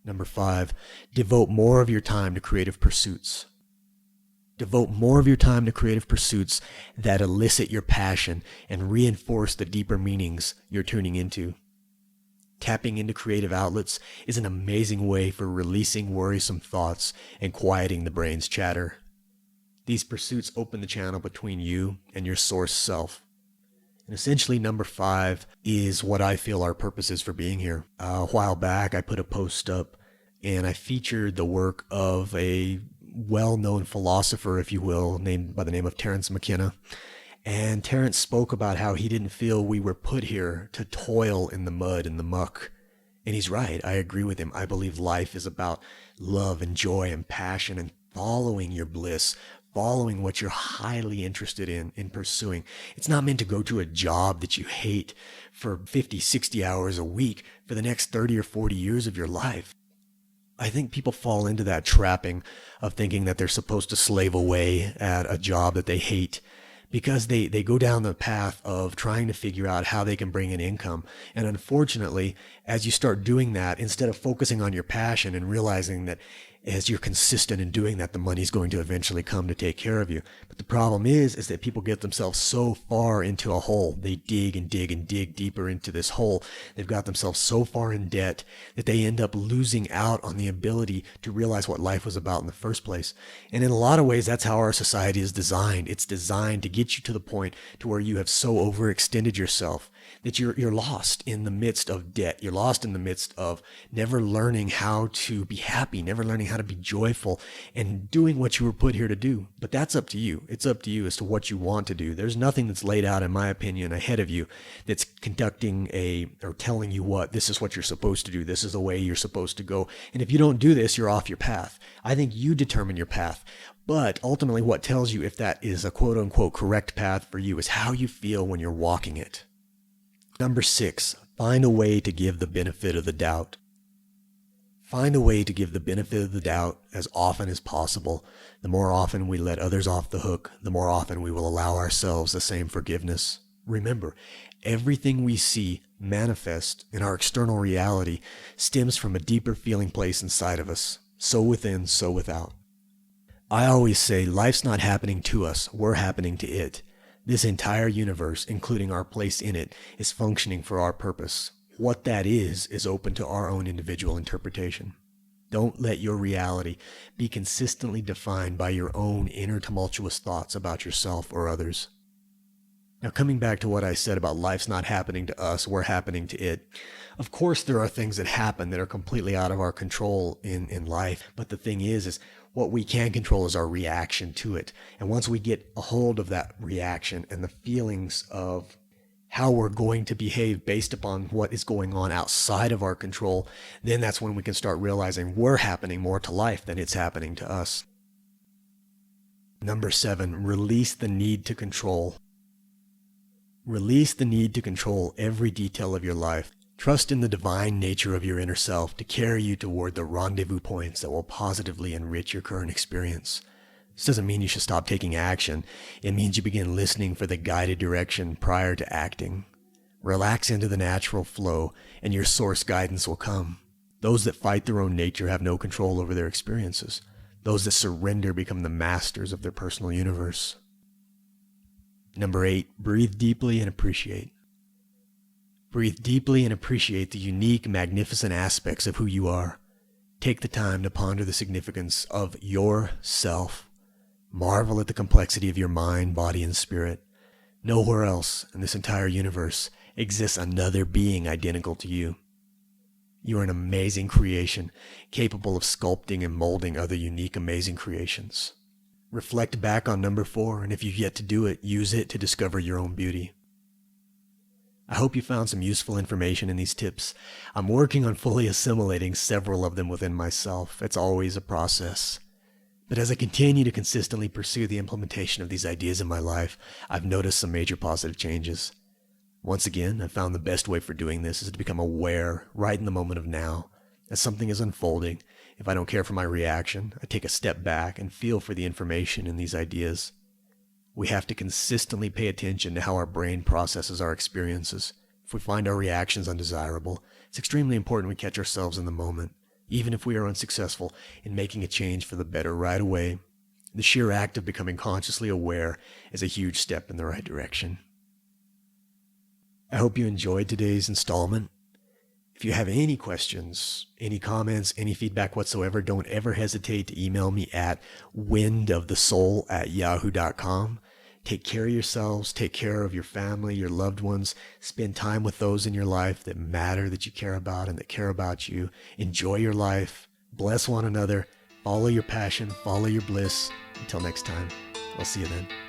Number 5, devote more of your time to creative pursuits. Devote more of your time to creative pursuits that elicit your passion and reinforce the deeper meanings you're tuning into. Tapping into creative outlets is an amazing way for releasing worrisome thoughts and quieting the brain's chatter. These pursuits open the channel between you and your source self. And essentially, number 5 is what I feel our purpose is for being here. A while back, I put a post up and I featured the work of a well-known philosopher, if you will, named by the name of Terence McKenna. And Terence spoke about how he didn't feel we were put here to toil in the mud and the muck. And he's right. I agree with him. I believe life is about love and joy and passion and following your bliss, following what you're highly interested in pursuing. It's not meant to go to a job that you hate for 50, 60 hours a week for the next 30 or 40 years of your life. I think people fall into that trapping of thinking that they're supposed to slave away at a job that they hate because they go down the path of trying to figure out how they can bring in income. And unfortunately, as you start doing that, instead of focusing on your passion and realizing that as you're consistent in doing that, the money's going to eventually come to take care of you. But the problem is that people get themselves so far into a hole. They dig and dig and dig deeper into this hole. They've got themselves so far in debt that they end up losing out on the ability to realize what life was about in the first place. And in a lot of ways, that's how our society is designed. It's designed to get you to the point to where you have so overextended yourself that you're lost in the midst of debt. You're lost in the midst of never learning how to be happy, never learning how to be joyful, and doing what you were put here to do. But that's up to you. It's up to you as to what you want to do. There's nothing that's laid out, in my opinion, ahead of you that's conducting or telling you this is what you're supposed to do. This is the way you're supposed to go. And if you don't do this, you're off your path. I think you determine your path. But ultimately, what tells you if that is a quote unquote correct path for you is how you feel when you're walking it. Number 6, find a way to give the benefit of the doubt. Find a way to give the benefit of the doubt as often as possible. The more often we let others off the hook, the more often we will allow ourselves the same forgiveness. Remember, everything we see manifest in our external reality stems from a deeper feeling place inside of us. So within, so without. I always say life's not happening to us, we're happening to it. This entire universe, including our place in it, is functioning for our purpose. What that is open to our own individual interpretation. Don't let your reality be consistently defined by your own inner tumultuous thoughts about yourself or others. Now, coming back to what I said about life's not happening to us, we're happening to it. Of course, there are things that happen that are completely out of our control in life. But the thing is what we can control is our reaction to it. And once we get a hold of that reaction and the feelings of how we're going to behave based upon what is going on outside of our control, then that's when we can start realizing we're happening more to life than it's happening to us. Number 7, release the need to control. Release the need to control every detail of your life. Trust in the divine nature of your inner self to carry you toward the rendezvous points that will positively enrich your current experience. This doesn't mean you should stop taking action. It means you begin listening for the guided direction prior to acting. Relax into the natural flow, and your source guidance will come. Those that fight their own nature have no control over their experiences. Those that surrender become the masters of their personal universe. Number 8, breathe deeply and appreciate. Breathe deeply and appreciate the unique, magnificent aspects of who you are. Take the time to ponder the significance of yourself. Marvel at the complexity of your mind, body, and spirit. Nowhere else in this entire universe exists another being identical to you. You are an amazing creation, capable of sculpting and molding other unique, amazing creations. Reflect back on number 4, and if you've yet to do it, use it to discover your own beauty. I hope you found some useful information in these tips. I'm working on fully assimilating several of them within myself. It's always a process. But as I continue to consistently pursue the implementation of these ideas in my life, I've noticed some major positive changes. Once again, I found the best way for doing this is to become aware right in the moment of now. As something is unfolding, if I don't care for my reaction, I take a step back and feel for the information in these ideas. We have to consistently pay attention to how our brain processes our experiences. If we find our reactions undesirable, it's extremely important we catch ourselves in the moment. even if we are unsuccessful in making a change for the better right away. The sheer act of becoming consciously aware is a huge step in the right direction. I hope you enjoyed today's installment. If you have any questions, any comments, any feedback whatsoever, don't ever hesitate to email me at windofthesoul@yahoo.com. Take care of yourselves, take care of your family, your loved ones, spend time with those in your life that matter, that you care about and that care about you. Enjoy your life, bless one another, follow your passion, follow your bliss. Until next time, I'll see you then.